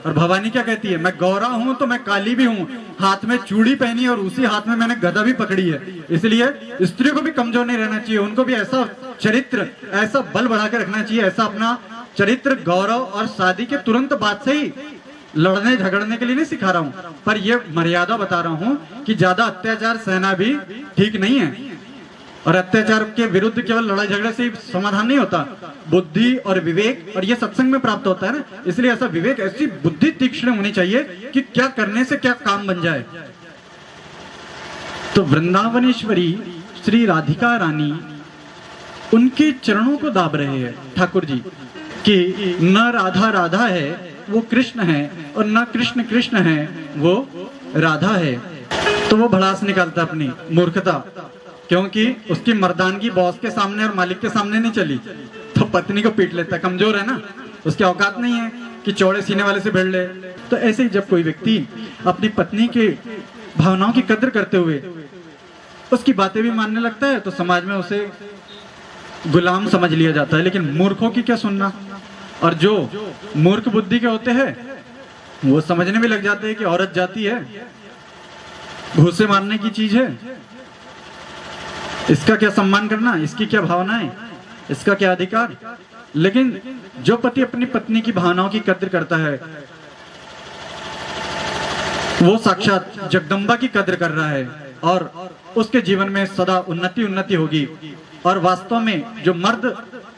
और भवानी क्या कहती है, मैं गौरा हूं तो मैं काली भी हूं, हाथ में चूड़ी पहनी और उसी हाथ में मैंने गदा भी पकड़ी है। इसलिए स्त्री को भी कमजोर नहीं रहना चाहिए, उनको भी ऐसा चरित्र, ऐसा बल बढ़ा के रखना चाहिए, ऐसा अपना चरित्र, गौरव, और शादी के तुरंत बाद से ही लड़ने झगड़ने के लिए नहीं सिखा रहा हूं, पर यह मर्यादा बता रहा हूं कि ज्यादा अत्याचार सहना भी ठीक नहीं है। और अत्याचार के विरुद्ध केवल लड़ाई झगड़े से समाधान नहीं होता, बुद्धि और विवेक, और ये सत्संग में प्राप्त होता है ना। इसलिए ऐसा विवेक, ऐसी बुद्धि तीक्ष्ण होनी चाहिए कि क्या करने से क्या काम बन जाए। तो वृंदावनेश्वरी श्री राधिका रानी उनके चरणों को दाब रहे हैं ठाकुर जी कि न राधा राधा है वो कृष्ण है, और न कृष्ण कृष्ण है वो राधा है। तो वो भड़ास निकालता अपनी मूर्खता, क्योंकि उसकी मर्दानगी बॉस के सामने और मालिक के सामने नहीं चली, तो पत्नी को पीट लेता, कमजोर है ना, उसकी औकात नहीं है कि चौड़े सीने वाले से भिड़ ले। तो ऐसे ही जब कोई व्यक्ति अपनी पत्नी के भावनाओं की कद्र करते हुए उसकी बातें भी मानने लगता है तो समाज में उसे गुलाम समझ लिया जाता है। लेकिन मूर्खों की क्या सुनना, और जो मूर्ख बुद्धि के होते हैं वो समझने भी लग जाते हैं कि औरत जाती है, घूसे मारने की चीज है, इसका क्या सम्मान करना, इसकी क्या भावनाएं, इसका क्या अधिकार। लेकिन जो पति अपनी पत्नी की भावनाओं की कद्र करता है वो साक्षात जगदम्बा की कद्र कर रहा है, और उसके जीवन में सदा उन्नति होगी। और वास्तव में जो मर्द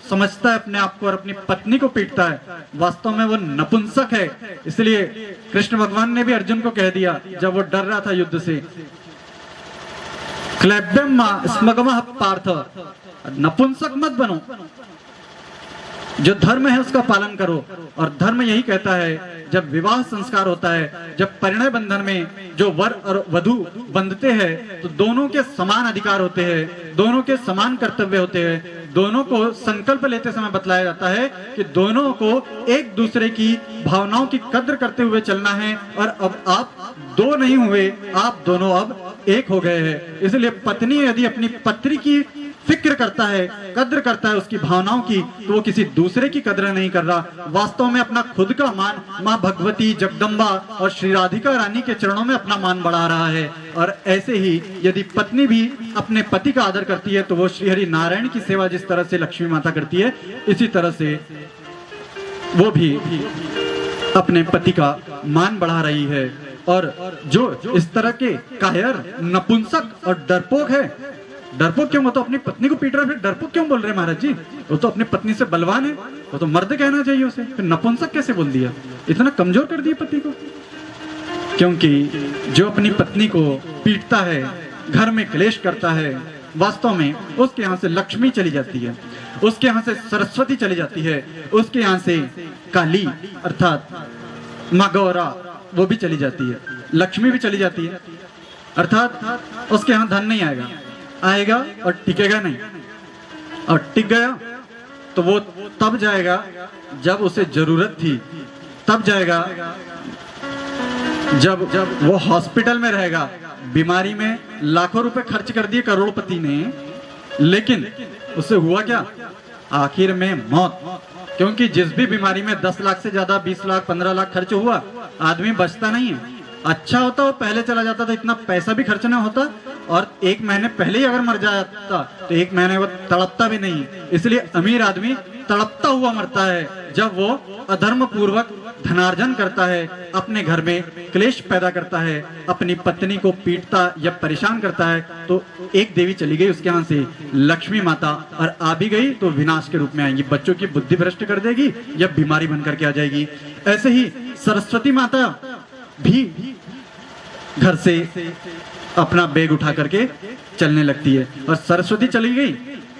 समझता है अपने आप को और अपनी पत्नी को पीटता है, वास्तव में वो नपुंसक है। इसलिए कृष्ण भगवान ने भी अर्जुन को कह दिया जब वो डर रहा था युद्ध से, क्लैब्यम स्मगमः पार्थ, नपुंसक मत बनो, जो धर्म है उसका पालन करो। और धर्म यही कहता है जब विवाह संस्कार होता है, जब परिणय बंधन में जो वर और वधु बंधते हैं तो दोनों के समान अधिकार होते हैं, दोनों के समान कर्तव्य होते हैं, दोनों को संकल्प लेते समय बतलाया जाता है कि दोनों को एक दूसरे की भावनाओं की कद्र करते हुए चलना है। और अब आप दो नहीं हुए, आप दोनों अब एक हो गए हैं। इसलिए पत्नी यदि अपनी पत्नी की फिक्र करता है, कद्र करता है उसकी भावनाओं की, तो वो किसी दूसरे की कद्र नहीं कर रहा, वास्तव में अपना खुद का मान माँ भगवती, जगदम्बा और श्री राधिका रानी के चरणों में अपना मान बढ़ा रहा है। और ऐसे ही यदि पत्नी भी अपने पति का आदर करती है तो वो श्री हरि नारायण की सेवा जिस तरह से लक्ष्मी माता करती है, इसी तरह से वो भी अपने पति का मान बढ़ा रही है। और जो इस तरह के कायर, नपुंसक और डरपोक है, डरपोक क्यों, वो तो अपनी पत्नी को पीट रहा है, फिर डरपोक क्यों बोल रहे हैं महाराज जी, वो तो अपनी पत्नी से बलवान है, वो तो मर्द कहना चाहिए उसे, फिर नपुंसक कैसे बोल दिया, इतना कमजोर कर दिया पति को। क्योंकि जो अपनी पत्नी को पीटता है, घर में क्लेश करता है, वास्तव में उसके यहाँ से लक्ष्मी चली जाती है, उसके यहाँ से सरस्वती चली जाती है, उसके यहाँ से काली अर्थात माँ गौरा वो भी चली जाती है, लक्ष्मी भी चली जाती है, अर्थात उसके यहाँ धन नहीं आएगा, आएगा और टिकेगा नहीं, और टिक गया तो वो तब जाएगा जब उसे जरूरत थी, तब जाएगा जब वो हॉस्पिटल में रहेगा, बीमारी में लाखों रुपए खर्च कर दिए करोड़पति ने, लेकिन उससे हुआ क्या, आखिर में मौत। क्योंकि जिस भी बीमारी में 10 लाख से ज्यादा 20 लाख 15 लाख खर्च हुआ, आदमी बचता नहीं है। अच्छा होता वो पहले चला जाता था, इतना पैसा भी खर्च ना होता, और 1 महीने पहले ही अगर मर जाता तो 1 महीने वो तड़पता भी नहीं। इसलिए अमीर आदमी तड़पता हुआ मरता है जब वो अधर्म पूर्वक धनार्जन करता है, अपने घर में क्लेश पैदा करता है, अपनी पत्नी को पीटता या परेशान करता है। तो एक देवी चली गई उसके यहाँ से, लक्ष्मी माता, और आ भी गई तो विनाश के रूप में आएंगी, बच्चों की बुद्धि भ्रष्ट कर देगी या बीमारी बन करके आ जाएगी। ऐसे ही सरस्वती माता भी घर से अपना बैग उठा करके चलने लगती है, और सरस्वती चली गई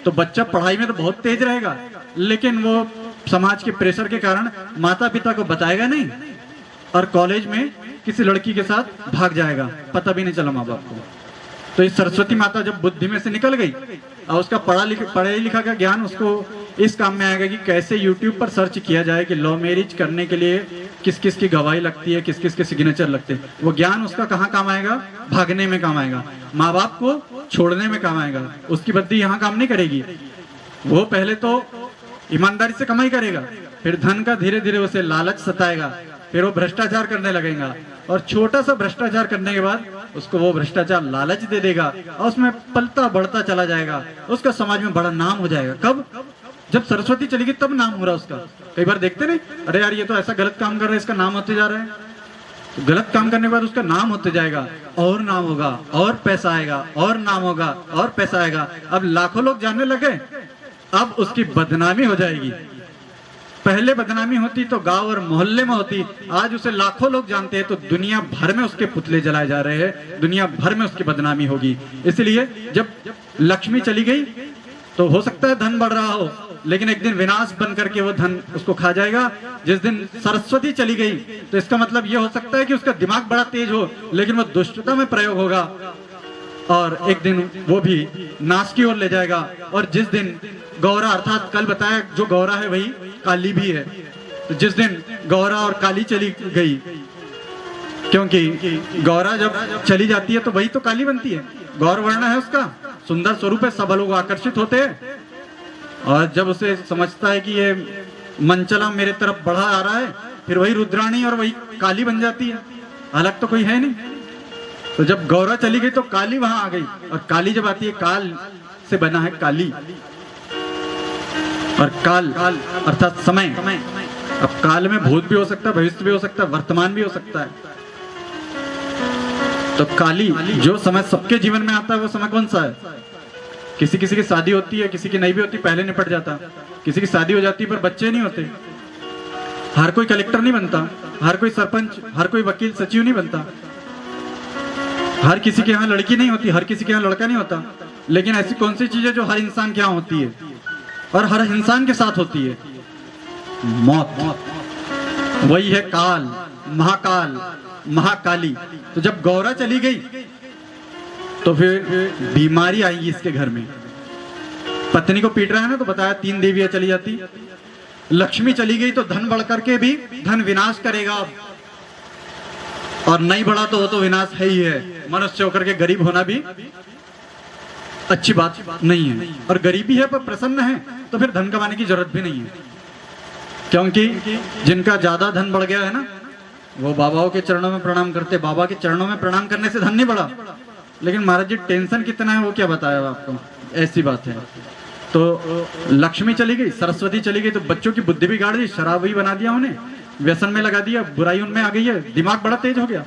तो बच्चा पढ़ाई में तो बहुत तेज रहेगा, लेकिन वो समाज के प्रेशर के कारण माता पिता को बताएगा नहीं, और कॉलेज में किसी लड़की के साथ भाग जाएगा, पता भी नहीं चला माँ बाप को। तो इस सरस्वती माता जब बुद्धि में से निकल गई और उसका पढ़ा लिखा का ज्ञान उसको इस काम में आएगा कि कैसे यूट्यूब पर सर्च किया जाए कि लव मैरिज करने के लिए किस किस की गवाही लगती है, किस किस के सिग्नेचर लगते हैं। वो ज्ञान उसका कहाँ काम आएगा, भागने में काम आएगा, माँ बाप को छोड़ने में काम आएगा। उसकी बुद्धि यहाँ काम नहीं करेगी, वो पहले तो ईमानदारी से कमाई करेगा, फिर धन का धीरे धीरे उसे लालच सताएगा, फिर वो भ्रष्टाचार करने लगेगा, और छोटा सा भ्रष्टाचार करने के बाद उसको वो भ्रष्टाचार लालच दे देगा और उसमें पलता बढ़ता चला जाएगा, उसका समाज में बड़ा नाम हो जाएगा। कब? जब सरस्वती चली गई तब नाम हो रहा उसका। कई बार देखते नहीं, अरे यार ये तो ऐसा गलत काम कर रहा है, इसका नाम होते जा रहा है। तो गलत काम करने के बाद उसका नाम होते जाएगा, और नाम होगा, और पैसा आएगा, और नाम होगा, और पैसा आएगा। अब लाखों लोग जानने लगे, अब उसकी बदनामी हो जाएगी। पहले बदनामी होती तो गांव और मोहल्ले में होती, आज उसे लाखों लोग जानते हैं तो दुनिया भर में उसके पुतले जलाए जा रहे हैं, दुनिया भर में उसकी बदनामी होगी। इसलिए जब लक्ष्मी चली गई तो हो सकता है धन बढ़ रहा हो, लेकिन एक दिन विनाश बन करके वो धन उसको खा जाएगा। जिस दिन सरस्वती चली गई तो इसका मतलब ये हो सकता है कि उसका दिमाग बड़ा तेज हो, लेकिन वो दुष्टता में प्रयोग होगा और एक दिन वो भी नाश की ओर ले जाएगा। और जिस दिन गौरा, अर्थात कल बताया जो गौरा है वही काली भी है, तो जिस दिन गौरा और काली चली गई, क्योंकि गौरा जब चली जाती है तो वही तो काली बनती है। गौर वर्ण है उसका, सुंदर स्वरूप है, सब लोग आकर्षित होते हैं। और जब उसे समझता है कि ये मंचला मेरे तरफ बढ़ा आ रहा है, फिर वही रुद्राणी और वही काली बन जाती है, अलग तो कोई है नहीं। तो जब गौरा चली गई तो काली वहां आ गई, और काली जब आती है, काल से बना है काली, और काल अर्थात समय। अब काल में भूत भी हो सकता है, भविष्य भी हो सकता है, वर्तमान भी हो सकता है। तो काली जो समय सबके जीवन में आता है वो समय कौन सा है? किसी किसी की शादी होती है, किसी की नहीं भी होती, पहले निपट जाता। किसी की शादी हो जाती है पर बच्चे नहीं होते। हर कोई कलेक्टर नहीं बनता, हर कोई सरपंच, हर कोई वकील सचिव नहीं बनता, हर किसी के यहाँ लड़की नहीं होती, हर किसी के यहाँ लड़का नहीं होता। लेकिन ऐसी कौन सी चीज है जो हर इंसान के यहाँ होती है और हर इंसान के साथ होती है? मौत। वही है काल, महाकाल, महाकाली। तो जब गौरा चली गई तो फिर बीमारी आएगी इसके घर में। पत्नी को पीट रहा है ना, तो बताया 3 देवियां चली जाती। लक्ष्मी चली गई तो धन बढ़ करके भी धन विनाश करेगा, और नहीं बढ़ा तो वो तो विनाश है ही है। मनुष्य होकर के गरीब होना भी अच्छी बात नहीं है, और गरीबी है पर प्रसन्न है तो फिर धन कमाने की जरूरत भी नहीं है। क्योंकि जिनका ज्यादा धन बढ़ गया है ना, वो बाबाओं के चरणों में प्रणाम करते। बाबा के चरणों में प्रणाम करने से धन नहीं बढ़ा, लेकिन महाराज जी टेंशन कितना है वो क्या बताया आपको, ऐसी बात है। तो लक्ष्मी चली गई, सरस्वती चली गई तो बच्चों की बुद्धि बिगाड़ दी, शराबी बना दिया उन्हें, व्यसन में लगा दिया, बुराई उनमें आ गई है, दिमाग बड़ा तेज हो गया,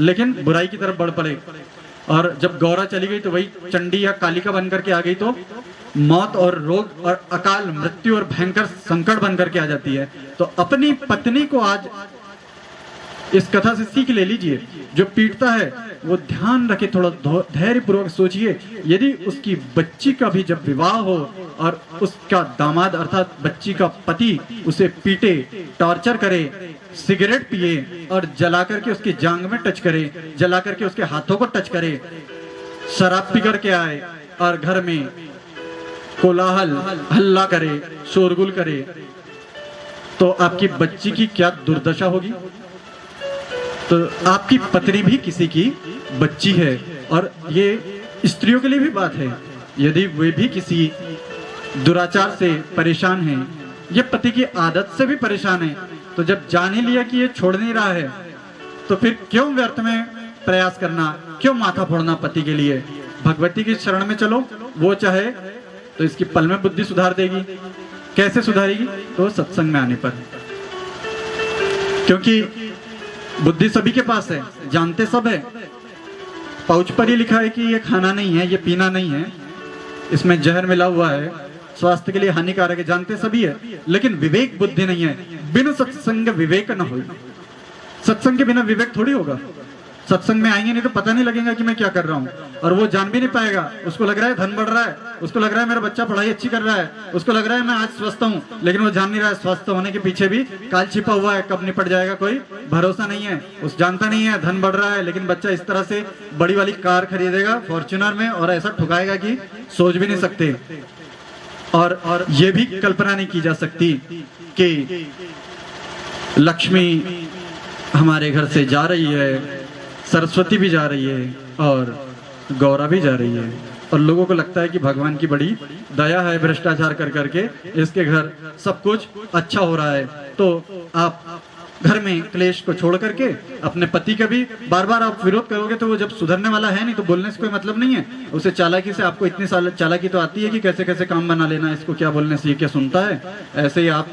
लेकिन बुराई की तरफ बढ़ पड़े। और जब गौरा चली गई तो वही चंडी या कालिका बन करके आ गई, तो मौत और रोग और अकाल मृत्यु और भयंकर संकट बन करके आ जाती है। तो अपनी पत्नी को आज इस कथा से सीख ले लीजिए, जो पीटता है वो ध्यान रखे, थोड़ा धैर्य पूर्वक सोचिए। यदि उसकी बच्ची का भी जब विवाह हो और उसका दामाद अर्थात बच्ची का पति उसे पीटे, टॉर्चर करे, सिगरेट पिए और जला करके उसकी जांग में टच करे, जला करके उसके हाथों को टच करे, शराब पी करके आए और घर में कोलाहल हल्ला करे, शोरगुल करे, तो आपकी बच्ची की क्या दुर्दशा होगी। तो आपकी पत्नी भी किसी की बच्ची है, और ये स्त्रियों के लिए भी बात है। यदि वे भी किसी दुराचार से परेशान हैं, ये पति की आदत से भी परेशान है, तो जब जान ही लिया कि ये छोड़ नहीं रहा है, तो फिर क्यों व्यर्थ में प्रयास करना, क्यों माथा फोड़ना पति के लिए। भगवती की शरण में चलो, वो चाहे तो इसकी पल में बुद्धि सुधार देगी। कैसे सुधारेगी? तो सत्संग में आने पर, क्योंकि बुद्धि सभी के पास है, जानते सब है। पाउच पर ही लिखा है कि ये खाना नहीं है, ये पीना नहीं है, इसमें जहर मिला हुआ है, स्वास्थ्य के लिए हानिकारक है, जानते सभी है, लेकिन विवेक बुद्धि नहीं है। बिना सत्संग विवेक न हो। सत्संग के बिना विवेक थोड़ी होगा। सत्संग में आएंगे नहीं तो पता नहीं लगेगा कि मैं क्या कर रहा हूँ, और वो जान भी नहीं पाएगा। उसको लग रहा है धन बढ़ रहा है, उसको लग रहा है मेरा बच्चा पढ़ाई अच्छी कर रहा है, उसको लग रहा है मैं आज स्वस्थ हूँ, लेकिन वो जान नहीं रहा है स्वस्थ होने के पीछे भी काल छिपा हुआ है, कब निपट जाएगा कोई भरोसा नहीं है। उस जानता नहीं है धन बढ़ रहा है, लेकिन बच्चा इस तरह से बड़ी वाली कार खरीदेगा फॉर्च्यूनर में, और ऐसा ठुकाएगा कि सोच भी नहीं सकते। और ये भी कल्पना नहीं की जा सकती कि लक्ष्मी हमारे घर से जा रही है, सरस्वती भी जा रही है और गौरा भी जा रही है, और लोगों को लगता है कि भगवान की बड़ी दया है, भ्रष्टाचार कर करके इसके घर सब कुछ अच्छा हो रहा है। तो आप घर में क्लेश को छोड़ करके अपने पति का भी बार बार आप विरोध करोगे तो वो जब सुधरने वाला है नहीं तो बोलने से कोई मतलब नहीं है। उसे चालाकी से, आपको इतनी साल चालाकी तो आती है कि कैसे कैसे काम बना लेना, इसको क्या बोलने से ये क्या सुनता है। ऐसे ही आप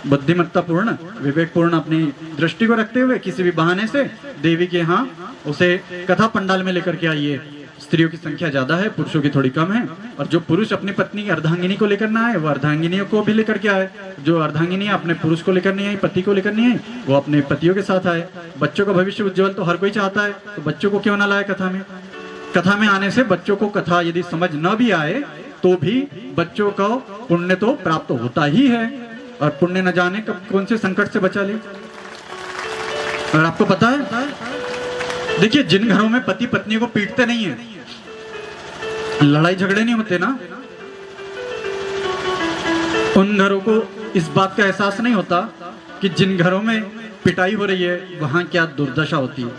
बुद्धिमत्तापूर्ण विवेकपूर्ण अपनी दृष्टि को रखते हुए किसी भी बहाने से देवी के यहाँ उसे कथा पंडाल में लेकर के आइए। स्त्रियों की संख्या ज्यादा है, पुरुषों की थोड़ी कम है, और जो पुरुष अपनी पत्नी अर्धांगिनी को लेकर ना आए वो अर्धांगिनियों को भी लेकर के आए। जो अर्धांगिनी अपने पुरुष को लेकर नहीं आई, पति को लेकर नहीं आई, वो अपने पतियों के साथ आए। बच्चों का भविष्य उज्जवल तो हर कोई चाहता है, तो बच्चों को क्यों ना लाए कथा में। कथा में आने से बच्चों को कथा यदि समझ न भी आए तो भी बच्चों को पुण्य तो प्राप्त होता ही है, और पुण्य न जाने कब कौन से संकट से बचा ले। और आपको पता है, देखिए जिन घरों में पति पत्नी को पीटते नहीं है, लड़ाई झगड़े नहीं होते ना, उन घरों को इस बात का एहसास नहीं होता कि जिन घरों में पिटाई हो रही है वहां क्या दुर्दशा होती है।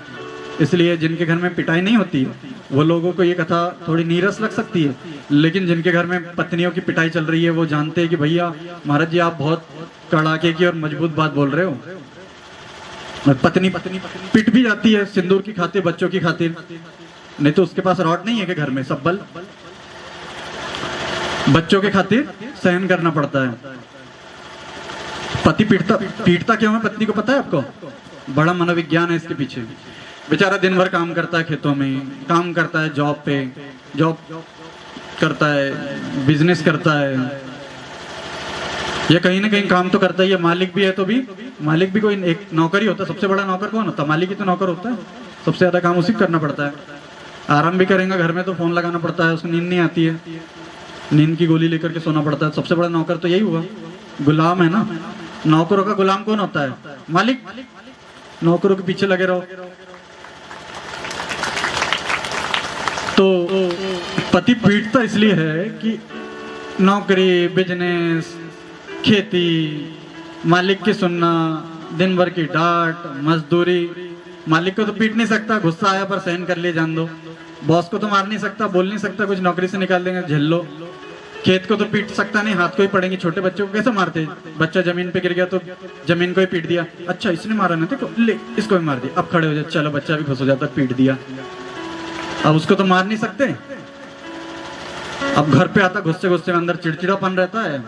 इसलिए जिनके घर में पिटाई नहीं होती वो लोगों को ये कथा थोड़ी नीरस लग सकती है, लेकिन जिनके घर में पत्नियों की पिटाई चल रही है वो जानते हैं कि भैया महाराज जी आप बहुत कड़ाके की और मजबूत बात बोल रहे हो। और पत्नी पिट भी जाती है सिंदूर की खातिर, बच्चों की खातिर, नहीं तो उसके पास रॉड नहीं है कि घर में सब बल, बच्चों के खातिर सहन करना पड़ता है। पति पीटता क्यों है पत्नी को पता है आपको? बड़ा मनोविज्ञान है इसके पीछे। बेचारा दिन भर काम करता है, खेतों में काम करता है, जॉब करता है, बिजनेस करता है, ये कहीं ना कहीं काम तो करता ही है। मालिक भी है तो भी, मालिक भी कोई एक नौकर ही होता है। सबसे बड़ा नौकर कौन होता है? मालिक ही तो नौकर होता है। सबसे ज्यादा काम उसी को करना पड़ता है। आराम भी करेंगे घर में तो फोन लगाना पड़ता है, उसको नींद नहीं आती है, नींद की गोली लेकर के सोना पड़ता है। सबसे बड़ा नौकर तो यही हुआ, गुलाम है ना। नौकरों का गुलाम कौन होता है? मालिक। नौकरों के पीछे लगे रहो। तो पति पीटता इसलिए है कि नौकरी, बिजनेस, खेती, मालिक की सुनना, दिन भर की डांट, मजदूरी। मालिक को तो पीट नहीं सकता, गुस्सा आया पर सहन कर लिए, जान दो। बॉस को तो मार नहीं सकता, बोल नहीं सकता, कुछ नौकरी से निकाल देंगे, झेल लो। खेत को तो पीट सकता नहीं, हाथ को ही पड़ेंगे। छोटे बच्चों को कैसे मारते? बच्चा जमीन पे गिर गया तो जमीन को ही पीट दिया, अच्छा इसने मारा ना, देखो ले इसको भी मार दिया, अब खड़े हो जाए, चलो बच्चा भी खुश हो जाता, पीट दिया। अब उसको तो मार नहीं सकते। अब घर पे आता गुस्से गुस्से में, अंदर चिड़चिड़ापन रहता है।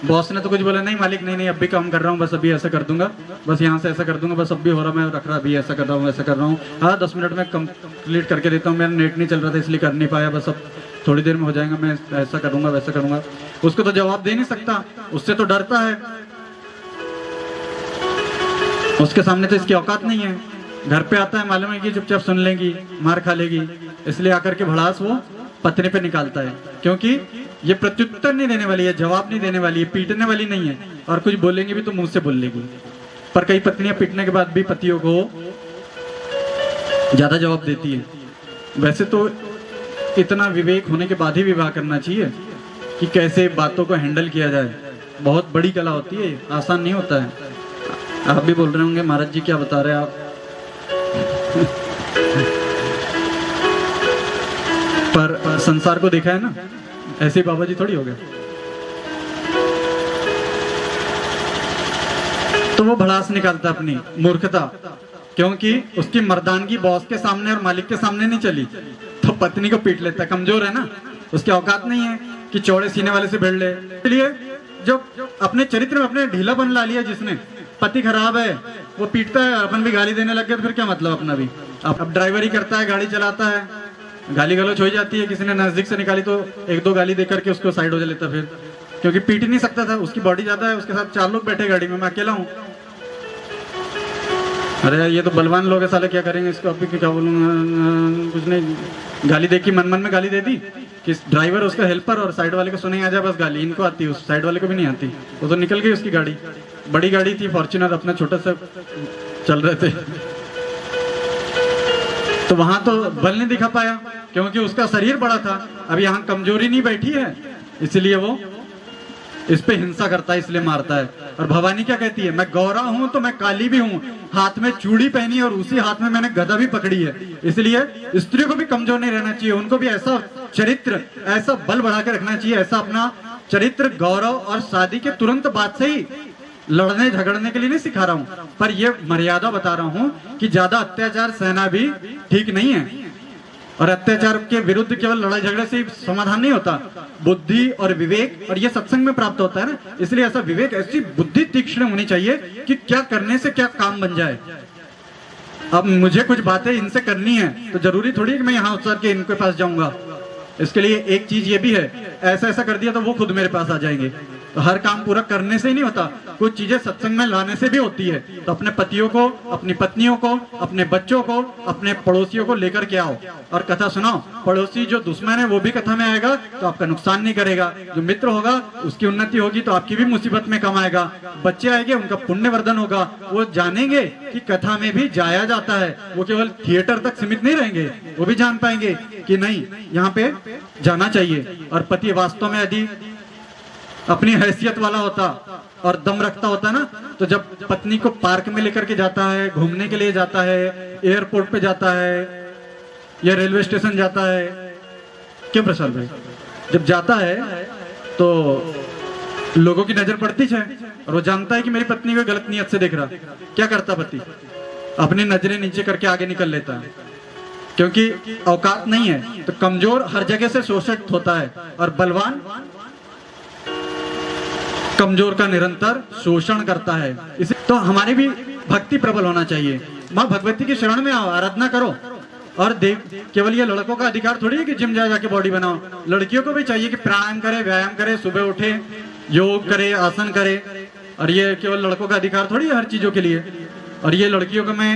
बॉस ने तो कुछ बोला नहीं, मालिक नहीं अभी काम कर रहा हूँ, बस अभी ऐसा कर दूंगा, बस यहाँ से ऐसा कर दूंगा, बस अब भी हो रहा, मैं रख रहा, अभी ऐसा कर रहा हूँ, ऐसा कर रहा हूँ, हाँ 10 मिनट में कंप्लीट करके देता हूँ, मेरा नेट नहीं चल रहा था इसलिए कर नहीं पाया, बस अब थोड़ी देर में हो जाएगा, मैं ऐसा करूंगा वैसा करूंगा। उसको तो जवाब दे नहीं सकता, उससे तो डरता है, उसके सामने तो इसकी औकात नहीं है। घर पे आता है, मालूम है कि चुपचाप सुन लेगी, मार खा लेगी, इसलिए आकर के भड़ास वो पत्नी पे निकालता है, क्योंकि ये प्रत्युत्तर नहीं देने वाली है, जवाब नहीं देने वाली है, पीटने वाली नहीं है, और कुछ बोलेंगे भी तो मुंह से बोल लेगी। पर कई पत्नियां पीटने के बाद भी पतियों को ज्यादा जवाब देती है। वैसे तो इतना विवेक होने के बाद ही विवाह करना चाहिए कि कैसे बातों को हैंडल किया जाए। बहुत बड़ी कला होती है, आसान नहीं होता है। आप भी बोल रहे होंगे महाराज जी क्या बता रहे हैं आप पर संसार को देखा है ना, ऐसे बाबा जी थोड़ी हो गए। तो वो भड़ास निकालता अपनी मूर्खता, क्योंकि उसकी मर्दानगी बॉस के सामने और मालिक के सामने नहीं चली, तो पत्नी को पीट लेता। कमजोर है ना, उसकी औकात नहीं है कि चौड़े सीने वाले से भिड़ ले। इसलिए जो अपने चरित्र में अपने ढीलापन ला लिया जिसने, पति खराब है वो पीटता है, अपन भी गाली देने लग गए तो फिर क्या मतलब अपना भी। अब ड्राइवर ही करता है, गाड़ी चलाता है, गाली गलौज हो जाती है, किसी ने नजदीक से निकाली तो 1-2 गाली देकर के उसको साइड हो लेता, फिर क्योंकि पीट नहीं सकता था, उसकी बॉडी ज्यादा है, उसके साथ 4 लोग बैठे गाड़ी में, मैं अकेला हूँ। अरे यार ये तो बलवान लोग है, साले क्या करेंगे इसको, अभी क्या बोलूँगा, कुछ नहीं, गाली दे की मन में गाली दे दी कि ड्राइवर उसका हेल्पर और साइड वाले को सुनाई आ जाए बस गाली, इनको आती है, उस साइड वाले को भी नहीं आती। वो तो निकल गई उसकी गाड़ी, बड़ी गाड़ी थी फॉर्च्यूनर, अपना छोटा सा चल रहे थे, तो वहां तो बल नहीं दिखा पाया क्योंकि उसका शरीर बड़ा था। अब यहाँ कमजोरी नहीं बैठी है, इसलिए वो इस पे हिंसा करता है, इसलिए मारता है। और भवानी क्या कहती है, मैं गौरा हूं तो मैं काली भी हूं, हाथ में चूड़ी पहनी और उसी हाथ में मैंने गदा भी पकड़ी है। इसलिए स्त्री को भी कमजोर नहीं रहना चाहिए, उनको भी ऐसा चरित्र, ऐसा बल बढ़ा के रखना चाहिए, ऐसा अपना चरित्र गौरव, और शादी के तुरंत बाद से ही लड़ने झगड़ने के लिए नहीं सिखा रहा हूं, पर ये मर्यादा बता रहा हूं कि ज्यादा अत्याचार सहना भी ठीक नहीं है। और अत्याचार के विरुद्ध केवल लड़ाई झगड़े से समाधान नहीं होता, बुद्धि और विवेक, और ये सत्संग में प्राप्त होता है ना, इसलिए ऐसा विवेक, ऐसी बुद्धि तीक्ष्ण होनी चाहिए कि क्या करने से क्या काम बन जाए। अब मुझे कुछ बातें इनसे करनी है तो जरूरी थोड़ी है कि मैं यहाँ उतर के इनके पास जाऊंगा। इसके लिए एक चीज ये भी है, ऐसा ऐसा कर दिया तो वो खुद मेरे पास आ जाएंगे। तो हर काम पूरा करने से ही नहीं होता, कुछ चीजें सत्संग में लाने से भी होती है। तो अपने पतियों को, अपनी पत्नियों को, अपने बच्चों को, अपने पड़ोसियों को लेकर के आओ और कथा सुनाओ। पड़ोसी जो दुश्मन है वो भी कथा में आएगा तो आपका नुकसान नहीं करेगा, जो मित्र होगा उसकी उन्नति होगी तो आपकी भी मुसीबत में कम आएगा। बच्चे आएंगे उनका पुण्यवर्धन होगा, वो जानेंगे कि कथा में भी जाया जाता है, वो केवल थिएटर तक सीमित नहीं रहेंगे, वो भी जान पाएंगे कि नहीं यहाँ पे जाना चाहिए। और पति वास्तव में यदि अपनी हैसियत वाला होता और दम रखता होता ना, तो जब पत्नी को पार्क में लेकर के जाता है, घूमने के लिए जाता है, एयरपोर्ट पे जाता है या रेलवे स्टेशन जाता है, क्यों प्रसाद भाई, जब जाता है तो लोगों की नजर पड़ती है और वो जानता है कि मेरी पत्नी को गलत नियत से देख रहा, क्या करता पति, अपनी नजरें नीचे करके आगे निकल लेता है, क्योंकि औकात नहीं है। तो कमजोर हर जगह से शोषित होता है और बलवान कमजोर का निरंतर शोषण करता है। इसे तो हमारी भी भक्ति प्रबल होना चाहिए। माँ भगवती की शरण में आओ, आराधना करो। और देख, केवल ये लड़कों का अधिकार थोड़ी है कि जिम जाके बॉडी बनाओ, लड़कियों को भी चाहिए कि प्राणायाम करे, व्यायाम करे, सुबह उठे, योग करे, आसन करे। और ये केवल लड़कों का अधिकार थोड़ी है हर चीजों के लिए। और ये लड़कियों को मैं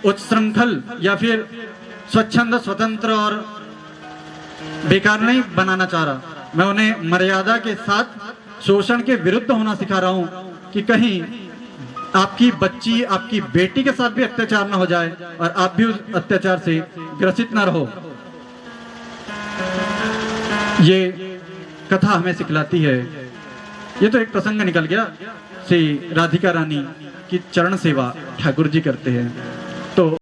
उच्च श्रृंखल या फिर स्वच्छंद, स्वतंत्र और बेकार नहीं बनाना चाह रहा, मैं उन्हें मर्यादा के साथ शोषण के विरुद्ध होना सिखा रहा हूं कि कहीं आपकी बच्ची, आपकी बेटी के साथ भी अत्याचार न हो जाए और आप भी उस अत्याचार से ग्रसित न रहो। ये कथा हमें सिखलाती है। ये तो एक प्रसंग निकल गया, श्री राधिका रानी की चरण सेवा ठाकुर जी करते हैं। तो